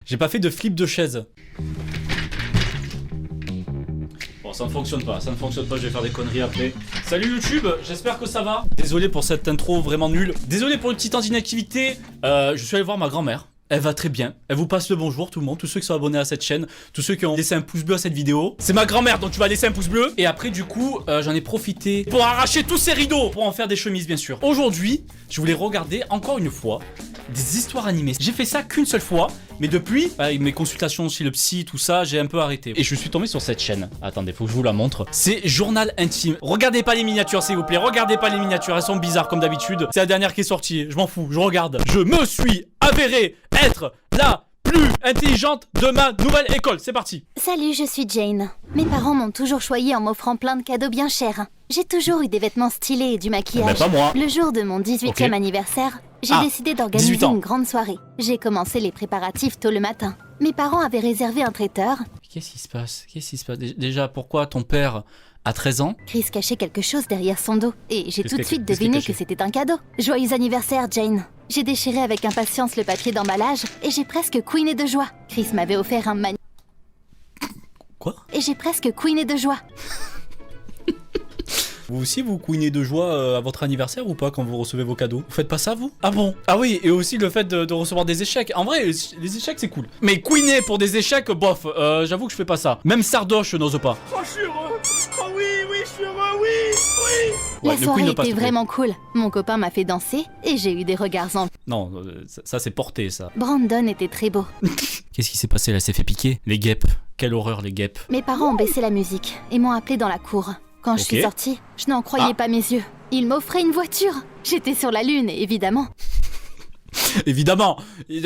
J'ai pas fait de flip de chaise. Bon, ça ne fonctionne pas, je vais faire des conneries après. Salut YouTube, j'espère que ça va. Désolé pour cette intro vraiment nulle. Désolé pour le petit temps d'inactivité. Je suis allé voir ma grand-mère. Elle va très bien. Elle vous passe le bonjour tout le monde, tous ceux qui sont abonnés à cette chaîne, tous ceux qui ont laissé un pouce bleu à cette vidéo. C'est ma grand-mère, donc tu vas laisser un pouce bleu. Et après du coup, j'en ai profité pour arracher tous ces rideaux, pour en faire des chemises bien sûr. Aujourd'hui, je voulais regarder encore une fois des histoires animées. J'ai fait ça qu'une seule fois, mais depuis, avec mes consultations chez le psy, tout ça, j'ai un peu arrêté. Et je suis tombé sur cette chaîne. Attendez, faut que je vous la montre. C'est Journal Intime. Regardez pas les miniatures s'il vous plaît, regardez pas les miniatures, elles sont bizarres comme d'habitude. C'est la dernière qui est sortie, je m'en fous, je regarde. Je me suis avéré être la plus intelligente de ma nouvelle école. C'est parti. Salut, je suis Jane. Mes parents m'ont toujours choyée en m'offrant plein de cadeaux bien chers. J'ai toujours eu des vêtements stylés et du maquillage. Mais pas moi. Le jour de mon 18e anniversaire, j'ai décidé d'organiser une grande soirée. J'ai commencé les préparatifs tôt le matin. Mes parents avaient réservé un traiteur. Qu'est-ce qui se passe? Déjà, pourquoi ton père a 13 ans? Chris cachait quelque chose derrière son dos et j'ai tout de suite deviné que c'était un cadeau. Joyeux anniversaire, Jane. J'ai déchiré avec impatience le papier d'emballage et j'ai presque couiné de joie. Chris m'avait offert un Quoi? Et j'ai presque couiné de joie. Vous aussi, vous couinez de joie à votre anniversaire ou pas quand vous recevez vos cadeaux? Vous faites pas ça, vous? Ah bon? Ah oui, et aussi le fait de recevoir des échecs. En vrai, les échecs, c'est cool. Mais couiner pour des échecs, bof, j'avoue que je fais pas ça. Même Sardoche n'ose pas. Oh, je suis heureux. Oh oui, je suis heureux, oui. Ouais, La soirée était vraiment cool. Mon copain m'a fait danser et j'ai eu des regards en... Non, ça c'est porté, ça. Brandon était très beau. Qu'est-ce qui s'est passé là? Elle s'est fait piquer? Les guêpes. Quelle horreur, les guêpes. Mes parents ont baissé la musique et m'ont appelé dans la cour. Quand je suis sortie, je n'en croyais pas mes yeux. Ils m'offraient une voiture. J'étais sur la lune, évidemment. Évidemment,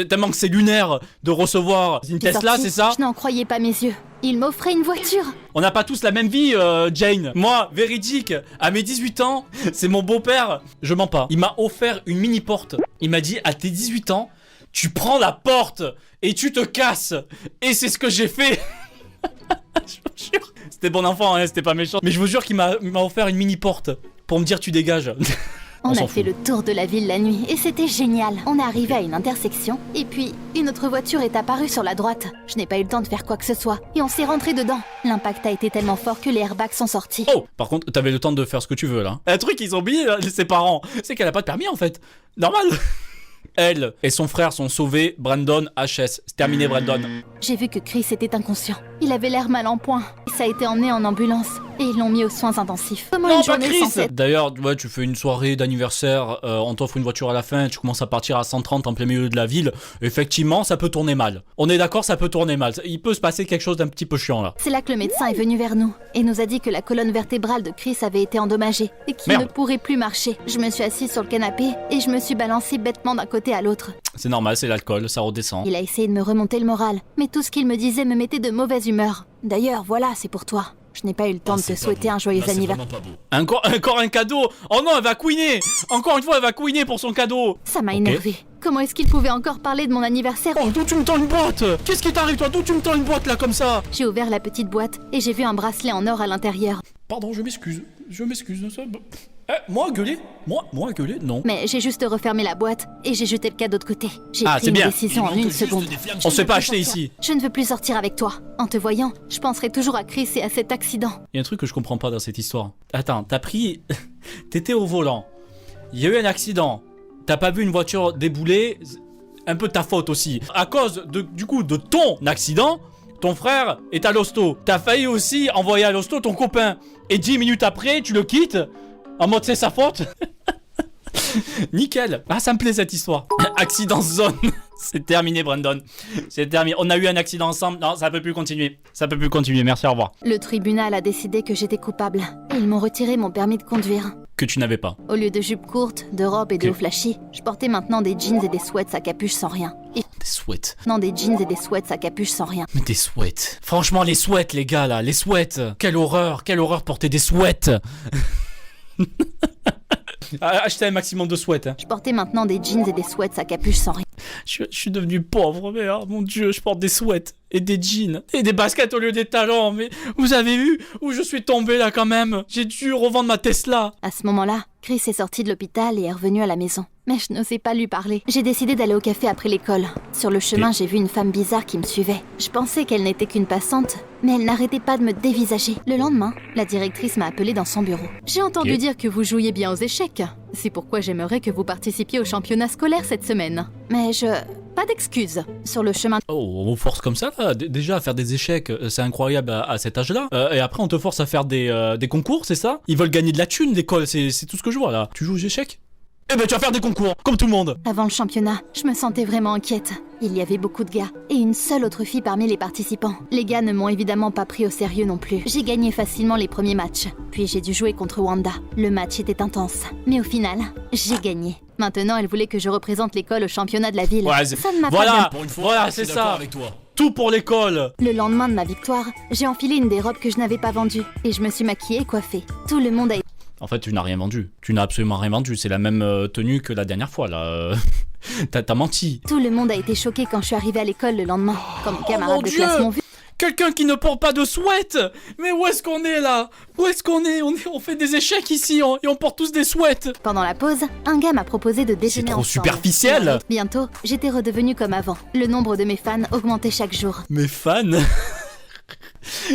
tellement que c'est lunaire de recevoir une Tesla, c'est ça? Je n'en croyais pas mes yeux. Ils m'offraient une voiture. On n'a pas tous la même vie, Jane. Moi, véridique, à mes 18 ans, c'est mon beau-père, je mens pas. Il m'a offert une mini-porte. Il m'a dit, à tes 18 ans, tu prends la porte et tu te casses. Et c'est ce que j'ai fait. Je vous jure. C'était bon enfant, hein, c'était pas méchant. Mais je vous jure qu'il m'a offert une mini-porte pour me dire tu dégages. On a fait le tour de la ville la nuit et c'était génial. On est arrivé à une intersection et puis une autre voiture est apparue sur la droite. Je n'ai pas eu le temps de faire quoi que ce soit et on s'est rentré dedans. L'impact a été tellement fort que les airbags sont sortis. Oh, par contre, t'avais le temps de faire ce que tu veux là. Un truc qu'ils ont oublié, ses parents, c'est qu'elle a pas de permis en fait. Normal. Elle et son frère sont sauvés. Brandon, HS. C'est terminé, Brandon. J'ai vu que Chris était inconscient. Il avait l'air mal en point. Ça a été emmené en ambulance et ils l'ont mis aux soins intensifs. Comment non, une journée pas Chris. sans... D'ailleurs, ouais, tu fais une soirée d'anniversaire, on t'offre une voiture à la fin, tu commences à partir à 130 en plein milieu de la ville. Effectivement, ça peut tourner mal. On est d'accord, ça peut tourner mal. Il peut se passer quelque chose d'un petit peu chiant là. C'est là que le médecin est venu vers nous et nous a dit que la colonne vertébrale de Chris avait été endommagée et qu'il ne pourrait plus marcher. Je me suis assise sur le canapé et je me suis balancée bêtement d'un côté à l'autre. C'est normal, c'est l'alcool, ça redescend. Il a essayé de me remonter le moral, mais tout ce qu'il me disait me mettait de mauvaise humeur. D'ailleurs, voilà, c'est pour toi. Je n'ai pas eu le temps de te souhaiter un joyeux anniversaire. Encore un cadeau. Oh non, elle va couiner. Encore une fois, elle va couiner pour son cadeau. Ça m'a énervé. Comment est-ce qu'il pouvait encore parler de mon anniversaire? Oh, d'où tu me tends une boîte? Qu'est-ce qui t'arrive toi? D'où tu me tends une boîte là comme ça? J'ai ouvert la petite boîte et j'ai vu un bracelet en or à l'intérieur. Pardon, je m'excuse. Moi gueuler? Moi gueuler? Non. Mais j'ai juste refermé la boîte et j'ai jeté le cadeau de côté. J'ai pris une décision en une seconde. On se fait pas acheter ici. Je ne veux plus sortir avec toi. En te voyant, je penserai toujours à Chris et à cet accident. Il y a un truc que je comprends pas dans cette histoire. Attends, t'as pris... T'étais au volant. Il y a eu un accident. T'as pas vu une voiture débouler. Un peu ta faute aussi. À cause du coup de ton accident, ton frère est à l'hosto. T'as failli aussi envoyer à l'hosto ton copain. Et 10 minutes après, tu le quittes. En mode c'est sa faute. Nickel. Ah, ça me plaît cette histoire. Accident zone. C'est terminé, Brandon. C'est terminé. On a eu un accident ensemble. Non, ça peut plus continuer. Ça peut plus continuer. Merci, au revoir. Le tribunal a décidé que j'étais coupable. Et ils m'ont retiré mon permis de conduire. Que tu n'avais pas. Au lieu de jupes courtes, de robes et de hauts flashy, je portais maintenant des jeans et des sweats à capuche sans rien. Et... Des sweats. Non, des jeans et des sweats à capuche sans rien. Mais des sweats. Franchement, les sweats, les gars, là. Les sweats. Quelle horreur de porter des sweats. Achetez un maximum de sweats. Hein. Je portais maintenant des jeans et des sweats à capuche sans rien. Je suis devenu pauvre, mais oh, mon Dieu, je porte des sweats et des jeans et des baskets au lieu des talons. Mais vous avez vu où je suis tombé là quand même? J'ai dû revendre ma Tesla. À ce moment-là, Chris est sorti de l'hôpital et est revenu à la maison. Mais je n'osais pas lui parler. J'ai décidé d'aller au café après l'école. Sur le chemin, j'ai vu une femme bizarre qui me suivait. Je pensais qu'elle n'était qu'une passante, mais elle n'arrêtait pas de me dévisager. Le lendemain, la directrice m'a appelée dans son bureau. J'ai entendu dire que vous jouiez bien aux échecs. C'est pourquoi j'aimerais que vous participiez au championnat scolaire cette semaine. Mais pas d'excuses. Sur le chemin... Oh, on force comme ça là. Déjà à faire des échecs, c'est incroyable à cet âge-là. Et après on te force à faire des concours, c'est ça? Ils veulent gagner de la thune, l'école, c'est tout ce que je vois là. Tu joues aux échecs? Eh ben tu vas faire des concours, comme tout le monde. Avant le championnat, je me sentais vraiment inquiète. Il y avait beaucoup de gars, et une seule autre fille parmi les participants. Les gars ne m'ont évidemment pas pris au sérieux non plus. J'ai gagné facilement les premiers matchs, puis j'ai dû jouer contre Wanda. Le match était intense, mais au final, j'ai gagné. Maintenant, elle voulait que je représente l'école au championnat de la ville. Ouais, ça ne m'a pas voilà, bien... Pour une fois, voilà, je suis c'est d'accord ça. avec toi. Tout pour l'école. Le lendemain de ma victoire, j'ai enfilé une des robes que je n'avais pas vendues, et je me suis maquillée et coiffée. Tout le monde a... En fait, tu n'as rien vendu. Tu n'as absolument rien vendu. C'est la même tenue que la dernière fois, là. T'as menti. Tout le monde a été choqué quand je suis arrivée à l'école le lendemain. Quand mes camarades mon de Dieu! classe m'ont vu. Quelqu'un qui ne porte pas de sweat. Mais où est-ce qu'on est, là? Où est-ce qu'on est, on fait des échecs ici, et on porte tous des sweats. Pendant la pause, un gars m'a proposé de déjeuner trop ensemble. superficiel. Bientôt, j'étais redevenue comme avant. Le nombre de mes fans augmentait chaque jour. Mes fans.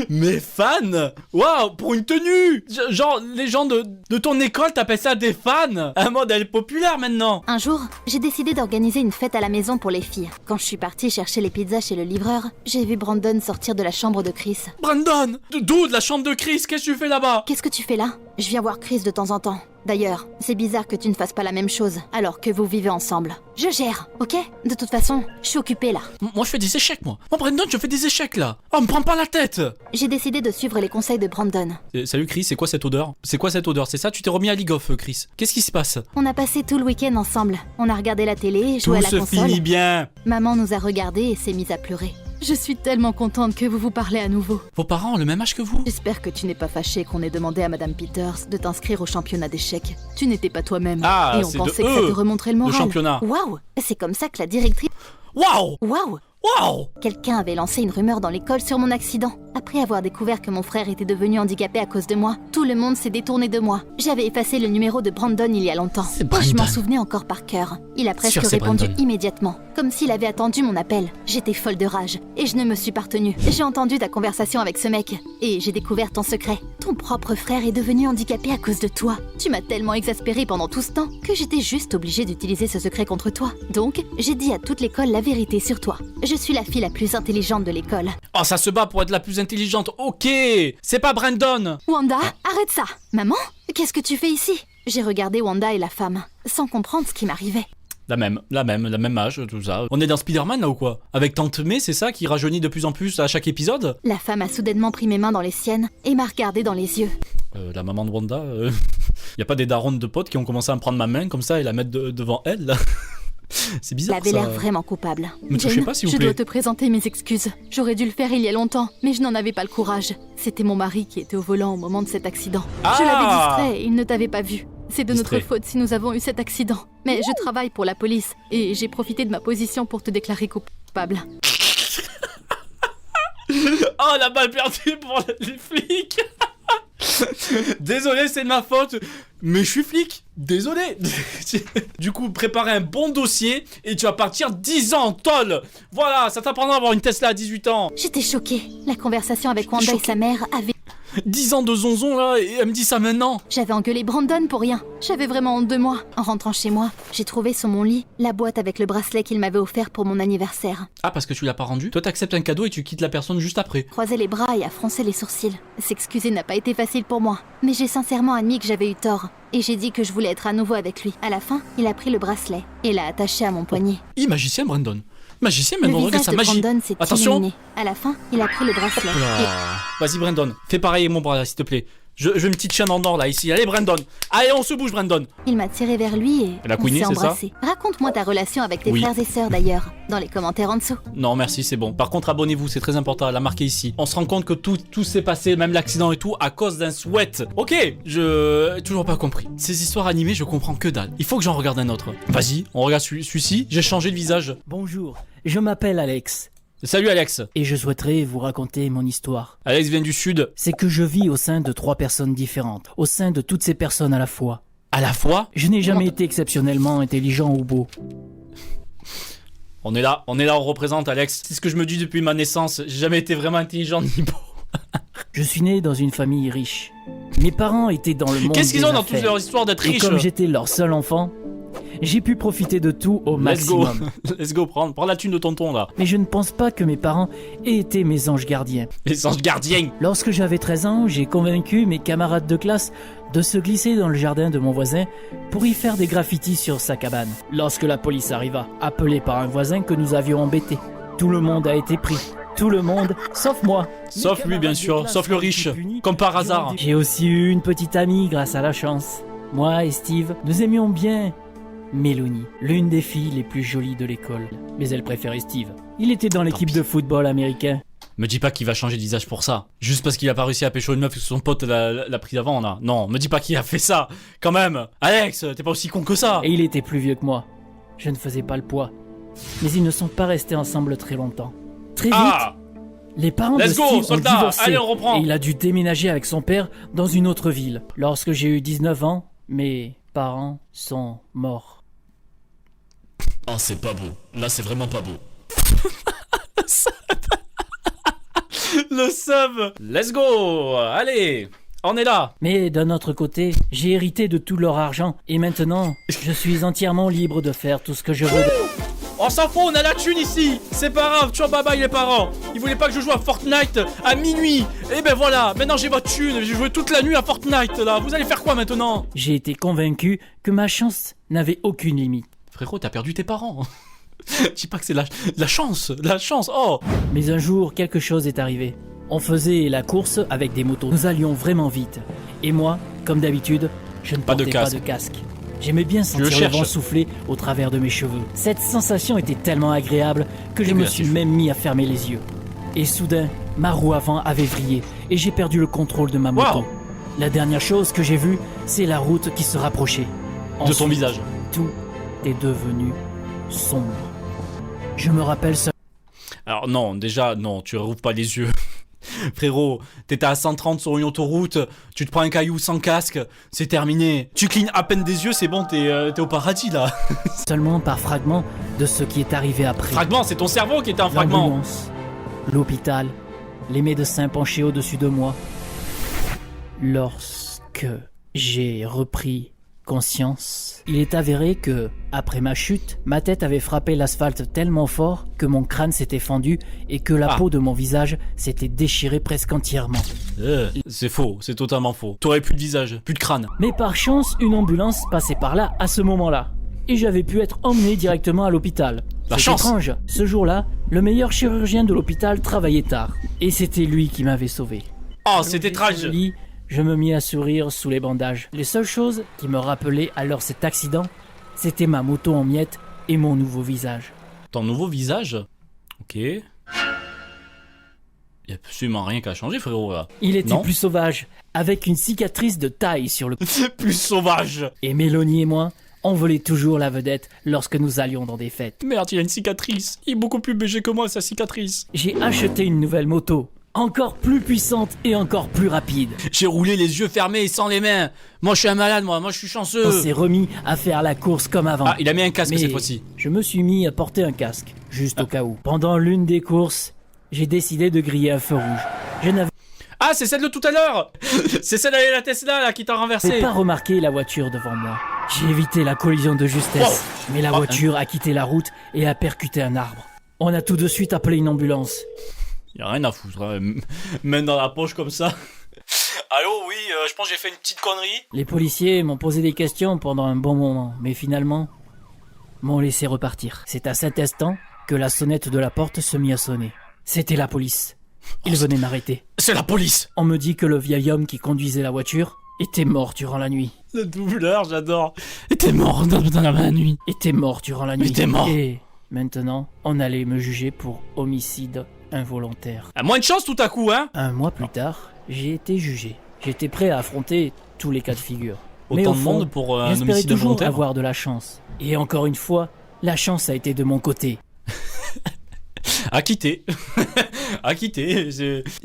Mes fans. Waouh, pour une tenue. Genre, les gens de ton école t'appellent ça des fans. Un mode, elle est populaire maintenant. Un jour, j'ai décidé d'organiser une fête à la maison pour les filles. Quand je suis partie chercher les pizzas chez le livreur, j'ai vu Brandon sortir de la chambre de Chris. Brandon, d'où de la chambre de Chris? Qu'est-ce que tu fais là-bas? Qu'est-ce que tu fais là? Je viens voir Chris de temps en temps. D'ailleurs, c'est bizarre que tu ne fasses pas la même chose alors que vous vivez ensemble. Je gère, ok? De toute façon, je suis occupée là. Moi, je fais des échecs, moi. Moi, Brandon, je fais des échecs, là. Oh, me prends pas la tête. J'ai décidé de suivre les conseils de Brandon. Salut, Chris, c'est quoi cette odeur? C'est quoi cette odeur? C'est ça? Tu t'es remis à League of, Chris. Qu'est-ce qui se passe? On a passé tout le week-end ensemble. On a regardé la télé, joué à la Tout se console. finit bien. Maman nous a regardés et s'est mise à pleurer. Je suis tellement contente que vous vous parlez à nouveau. Vos parents ont le même âge que vous? J'espère que tu n'es pas fâché qu'on ait demandé à Madame Peters de t'inscrire au championnat d'échecs. Tu n'étais pas toi-même. Ah, et on c'est pensait de que ça eux, te remonterait le moral. championnat. Waouh! C'est comme ça que la directrice... Waouh! Waouh! Waouh! Quelqu'un avait lancé une rumeur dans l'école sur mon accident. Après avoir découvert que mon frère était devenu handicapé à cause de moi, tout le monde s'est détourné de moi. J'avais effacé le numéro de Brandon il y a longtemps. C'est Et Brandon. je m'en souvenais encore par cœur. Il a presque Sûr, c'est répondu Brandon. immédiatement, comme s'il avait attendu mon appel. J'étais folle de rage, et je ne me suis pas retenue. J'ai entendu ta conversation avec ce mec, et j'ai découvert ton secret. Ton propre frère est devenu handicapé à cause de toi. Tu m'as tellement exaspérée pendant tout ce temps que j'étais juste obligée d'utiliser ce secret contre toi. Donc, j'ai dit à toute l'école la vérité sur toi. Je suis la fille la plus intelligente de l'école. Oh, ça se bat pour être la plus intelligente. Ok! C'est pas Brandon! Wanda, arrête ça! Maman, qu'est-ce que tu fais ici? J'ai regardé Wanda et la femme, sans comprendre ce qui m'arrivait. La même âge, tout ça. On est dans Spider-Man là ou quoi? Avec Tante May, c'est ça qui rajeunit de plus en plus à chaque épisode? La femme a soudainement pris mes mains dans les siennes et m'a regardé dans les yeux. La maman de Wanda, y a pas des darons de potes qui ont commencé à me prendre ma main comme ça et la mettre devant elle là? C'est Elle bizarre avait ça. l'air vraiment coupable. Me touchez Jane, pas, s'il vous je plaît. dois te présenter mes excuses. J'aurais dû le faire il y a longtemps, mais je n'en avais pas le courage. C'était mon mari qui était au volant au moment de cet accident. Je l'avais distrait et il ne t'avait pas vu. C'est de Distrait. notre faute si nous avons eu cet accident. Mais je travaille pour la police et j'ai profité de ma position pour te déclarer coupable. Oh, la balle perdue pour les flics. Désolé, c'est de ma faute. Mais je suis flic. Désolé. Du coup, préparer un bon dossier et tu vas partir 10 ans en tôle. Voilà, ça t'apprendra à avoir une Tesla à 18 ans. J'étais choquée. La conversation avec J'étais Wanda et choquée. sa mère avait... 10 ans de zonzon là et elle me dit ça maintenant. J'avais engueulé Brandon pour rien. J'avais vraiment honte de moi. En rentrant chez moi, j'ai trouvé sur mon lit la boîte avec le bracelet qu'il m'avait offert pour mon anniversaire. Ah, parce que tu l'as pas rendu? Toi, t'acceptes un cadeau et tu quittes la personne juste après. Croiser les bras et à froncer les sourcils. S'excuser n'a pas été facile pour moi. Mais j'ai sincèrement admis que j'avais eu tort. Et j'ai dit que je voulais être à nouveau avec lui. À la fin, il a pris le bracelet et l'a attaché à mon poignet. Magicien, Brandon. Magicien, Le maintenant, regarde visage sa de magie. Brandon s'est Attention. illuminé. À la fin, il a pris le bracelet. Oula. Vas-y, Brandon. Fais pareil avec mon bras, s'il te plaît. Je veux une petite chaîne en or là, ici. Allez, Brandon. Allez, on se bouge, Brandon. Il m'a tiré vers lui et Elle a on couiné, s'est c'est ça embrassé. Raconte-moi ta relation avec tes Oui. frères et sœurs d'ailleurs, dans les commentaires en dessous. Non, merci, c'est bon. Par contre, abonnez-vous, c'est très important, la marquer ici. On se rend compte que tout s'est passé, même l'accident et tout, à cause d'un sweat. Ok, toujours pas compris. Ces histoires animées, je comprends que dalle. Il faut que j'en regarde un autre. Vas-y, on regarde celui-ci. J'ai changé de visage. Bonjour, je m'appelle Alex Salut Alex. et je souhaiterais vous raconter mon histoire. Alex vient du sud. C'est que je vis au sein de 3 personnes différentes, au sein de toutes ces personnes à la fois. À la fois, Je n'ai jamais été exceptionnellement intelligent ou beau. on est là, on représente Alex. C'est ce que je me dis depuis ma naissance. J'ai jamais été vraiment intelligent ni beau. Je suis né dans une famille riche. Mes parents étaient dans le monde Qu'est-ce qu'ils des ont dans toute affaires. leur histoire d'être Et riches? comme j'étais leur seul enfant, j'ai pu profiter de tout au Let's go. maximum. Let's go, prends la thune de tonton là. Mais je ne pense pas que mes parents aient été mes anges gardiens. Les anges gardiens. Lorsque j'avais 13 ans, j'ai convaincu mes camarades de classe de se glisser dans le jardin de mon voisin pour y faire des graffitis sur sa cabane. Lorsque la police arriva, appelée par un voisin que nous avions embêté, tout le monde a été pris. Tout le monde, sauf moi. Sauf lui, bien sûr. Sauf le riche. Comme par hasard. J'ai aussi eu une petite amie grâce à la chance. Moi et Steve, nous aimions bien Mélanie, l'une des filles les plus jolies de l'école. Mais elle préférait Steve. Il était dans l'équipe de football américain. Me dis pas qu'il va changer de visage pour ça. Juste parce qu'il a pas réussi à pécho une meuf que son pote l'a pris d'avant là. Non, me dis pas qu'il a fait ça. Quand même. Alex, t'es pas aussi con que ça. Et il était plus vieux que moi. Je ne faisais pas le poids. Mais ils ne sont pas restés ensemble très longtemps. Très vite, Ah, les parents de let's go, Steve ont soldat. divorcé. Allez, on reprend. Et il a dû déménager avec son père dans une autre ville. Lorsque j'ai eu 19 ans, mes parents sont morts. Oh, c'est pas beau. Là, c'est vraiment pas beau. le sub. Let's go. Allez, on est là. Mais d'un autre côté, j'ai hérité de tout leur argent et maintenant, je suis entièrement libre de faire tout ce que je veux. On s'en fout, on a la thune ici. C'est pas grave, ciao bye bye les parents. Ils voulaient pas que je joue à Fortnite à minuit. Et ben voilà, maintenant j'ai votre thune. J'ai joué toute la nuit à Fortnite là. Vous allez faire quoi maintenant? J'ai été convaincu que ma chance n'avait aucune limite. Frérot, t'as perdu tes parents. Dis pas que c'est la chance, oh. Mais un jour, quelque chose est arrivé. On faisait la course avec des motos. Nous allions vraiment vite. Et moi, comme d'habitude, je ne Pas de portais pas de casque. J'aimais bien sentir le cherche. vent souffler au travers de mes cheveux. Cette sensation était tellement agréable que je me Dégueulasse, suis c'est fou. même mis à fermer les yeux. Et soudain, ma roue avant avait vrillé et j'ai perdu le contrôle de ma moto. Wow. La dernière chose que j'ai vue, c'est la route qui se rapprochait. De ton Ensuite, visage. tout est devenu sombre. Je me rappelle ce... Alors non, déjà, non, tu rouvres pas les yeux. Frérot, t'étais à 130 sur une autoroute, tu te prends un caillou sans casque, c'est terminé. Tu clignes à peine des yeux, c'est bon, t'es au paradis là. seulement par fragments de ce qui est arrivé après. Fragment, c'est ton cerveau qui était un fragment. L'ambulance, l'hôpital, les médecins penchés au-dessus de moi. Lorsque j'ai repris conscience, il est avéré que, après ma chute, ma tête avait frappé l'asphalte tellement fort que mon crâne s'était fendu et que la Ah. peau de mon visage s'était déchirée presque entièrement. C'est faux, c'est totalement faux. T'aurais plus de visage, plus de crâne. Mais par chance, une ambulance passait par là à ce moment-là. Et j'avais pu être emmené directement à l'hôpital. La C'est chance. étrange. Ce jour-là, le meilleur chirurgien de l'hôpital travaillait tard. Et c'était lui qui m'avait sauvé. Oh, c'était Sur le tragique. lit, je me mis à sourire sous les bandages. Les seules choses qui me rappelaient alors cet accident, c'était ma moto en miettes et mon nouveau visage. Ton nouveau visage. Ok. Y a absolument rien qu'à changer, frérot là. Il était Non. plus sauvage, avec une cicatrice de taille sur le cou. Plus sauvage. Et Mélanie et moi, on volait toujours la vedette lorsque nous allions dans des fêtes. Merde, il a une cicatrice. Il est beaucoup plus BG que moi, sa cicatrice. J'ai acheté une nouvelle moto, encore plus puissante et encore plus rapide. J'ai roulé les yeux fermés et sans les mains. Moi, je suis un malade, moi je suis chanceux. On s'est remis à faire la course comme avant. Ah, il a mis un casque Mais cette fois-ci. je me suis mis à porter un casque, juste au cas où. Pendant l'une des courses, j'ai décidé de griller un feu rouge. Je n'avais Ah, c'est celle de tout à l'heure. C'est celle avec la Tesla là qui t'a renversé. pas remarqué la voiture devant moi. J'ai évité la collision de justesse, mais la Oh, voiture a quitté la route et a percuté un arbre. On a tout de suite appelé une ambulance. Y a rien à foutre, hein. Main dans la poche comme ça. Allô, oui, je pense que j'ai fait une petite connerie. Les policiers m'ont posé des questions pendant un bon moment, mais finalement, m'ont laissé repartir. C'est à cet instant que la sonnette de la porte se mit à sonner. C'était la police. Il venait m'arrêter. C'est la police. On me dit que le vieil homme qui conduisait la voiture était mort durant la nuit. Le doubleur, j'adore. Était mort dans la nuit. Était mort durant la nuit. Était mort. Et maintenant, on allait me juger pour homicide involontaire. À moins de chance tout à coup, hein. Un mois plus tard, j'ai été jugé. J'étais prêt à affronter tous les cas de figure. Mais Autant au de fond, monde pour un j'espérais homicide toujours involontaire. avoir de la chance. Et encore une fois, la chance a été de mon côté. Acquitté. Acquitté.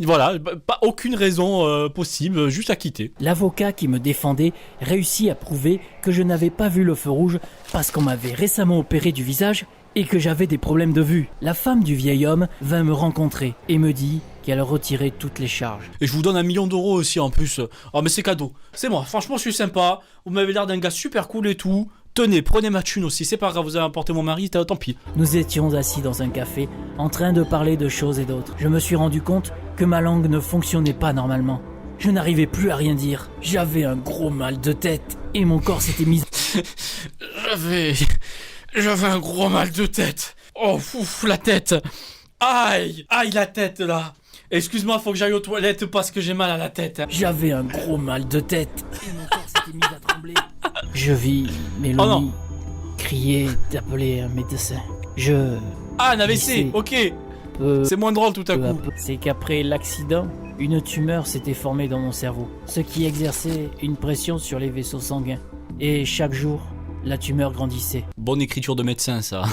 Voilà, pas aucune raison possible, juste acquitté. L'avocat qui me défendait réussit à prouver que je n'avais pas vu le feu rouge parce qu'on m'avait récemment opéré du visage et que j'avais des problèmes de vue. La femme du vieil homme vint me rencontrer et me dit qu'elle retirait toutes les charges. Et je vous donne 1 million d'euros aussi en plus. Oh mais c'est cadeau. C'est moi, franchement je suis sympa. Vous m'avez l'air d'un gars super cool et tout. Tenez, prenez ma thune aussi, c'est pas grave, vous avez apporté mon mari, tant pis. Nous étions assis dans un café, en train de parler de choses et d'autres. Je me suis rendu compte que ma langue ne fonctionnait pas normalement. Je n'arrivais plus à rien dire. J'avais un gros mal de tête et mon corps s'était mis... J'avais un gros mal de tête. Oh, ouf, la tête. Aïe, la tête là. Excuse-moi, faut que j'aille aux toilettes parce que j'ai mal à la tête. J'avais un gros mal de tête et mon corps s'était mis à trembler. Je vis Mélanie crier d'appeler un médecin. Un AVC, Lycée. ok. Peu C'est moins drôle tout à coup. peu. C'est qu'après l'accident, une tumeur s'était formée dans mon cerveau, ce qui exerçait une pression sur les vaisseaux sanguins. Et chaque jour, la tumeur grandissait. Bonne écriture de médecin ça.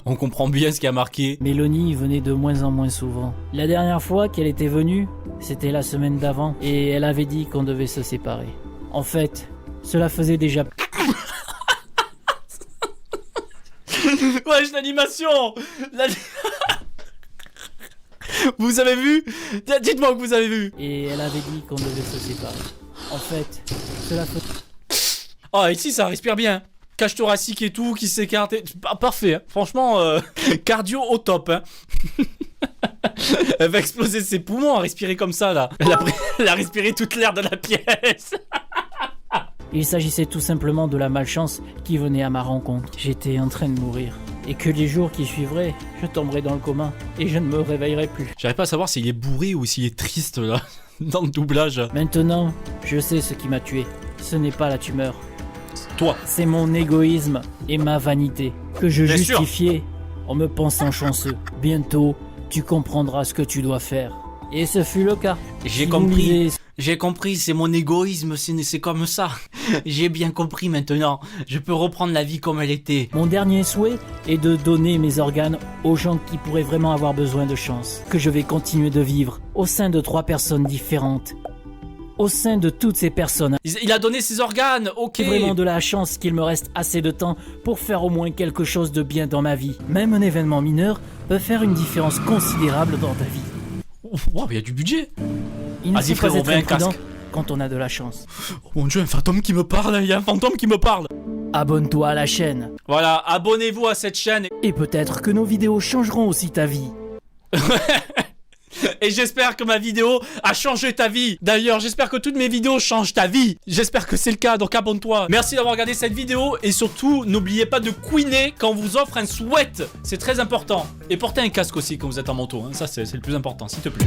On comprend bien ce qui a marqué. Mélanie venait de moins en moins souvent. La dernière fois qu'elle était venue, c'était la semaine d'avant, et elle avait dit qu'on devait se séparer. En fait, cela faisait déjà... Wesh, l'animation. Vous avez vu? Dites-moi que vous avez vu. Et elle avait dit qu'on devait se séparer. En fait, cela faisait... Oh, ici ça respire bien. Cage thoracique et tout, qui s'écarte. Parfait, hein. Franchement, cardio au top. Hein. Elle va exploser ses poumons à respirer comme ça, là. Elle a respiré toute l'air de la pièce. Il s'agissait tout simplement de la malchance qui venait à ma rencontre. J'étais en train de mourir. Et que les jours qui suivraient, je tomberais dans le coma et je ne me réveillerais plus. J'arrive pas à savoir s'il est bourré ou s'il est triste, là, dans le doublage. Maintenant, je sais ce qui m'a tué. Ce n'est pas la tumeur. Toi. C'est mon égoïsme et ma vanité que je Bien sûr. justifiais en me pensant chanceux. Bientôt, tu comprendras ce que tu dois faire. Et ce fut le cas. J'ai Si vous compris. lisez J'ai compris, c'est mon égoïsme, c'est comme ça. J'ai bien compris maintenant. Je peux reprendre la vie comme elle était. Mon dernier souhait est de donner mes organes aux gens qui pourraient vraiment avoir besoin de chance. Que je vais continuer de vivre au sein de 3 personnes différentes. Au sein de toutes ces personnes, Il a donné ses organes, ok. j'ai vraiment de la chance qu'il me reste assez de temps pour faire au moins quelque chose de bien dans ma vie. Même un événement mineur peut faire une différence considérable dans ta vie. Wow, il y a du budget. Il ne Vas-y, faut pas frérot, être mets un imprudent casque. quand on a de la chance. Oh mon dieu, un fantôme qui me parle, il y a un fantôme qui me parle. Abonne-toi à la chaîne. Voilà, abonnez-vous à cette chaîne. Et peut-être que nos vidéos changeront aussi ta vie. Et j'espère que ma vidéo a changé ta vie. D'ailleurs, j'espère que toutes mes vidéos changent ta vie. J'espère que c'est le cas, donc abonne-toi. Merci d'avoir regardé cette vidéo. Et surtout, n'oubliez pas de queener quand on vous offre un sweat. C'est très important. Et portez un casque aussi quand vous êtes en moto, hein. Ça, c'est le plus important, s'il te plaît.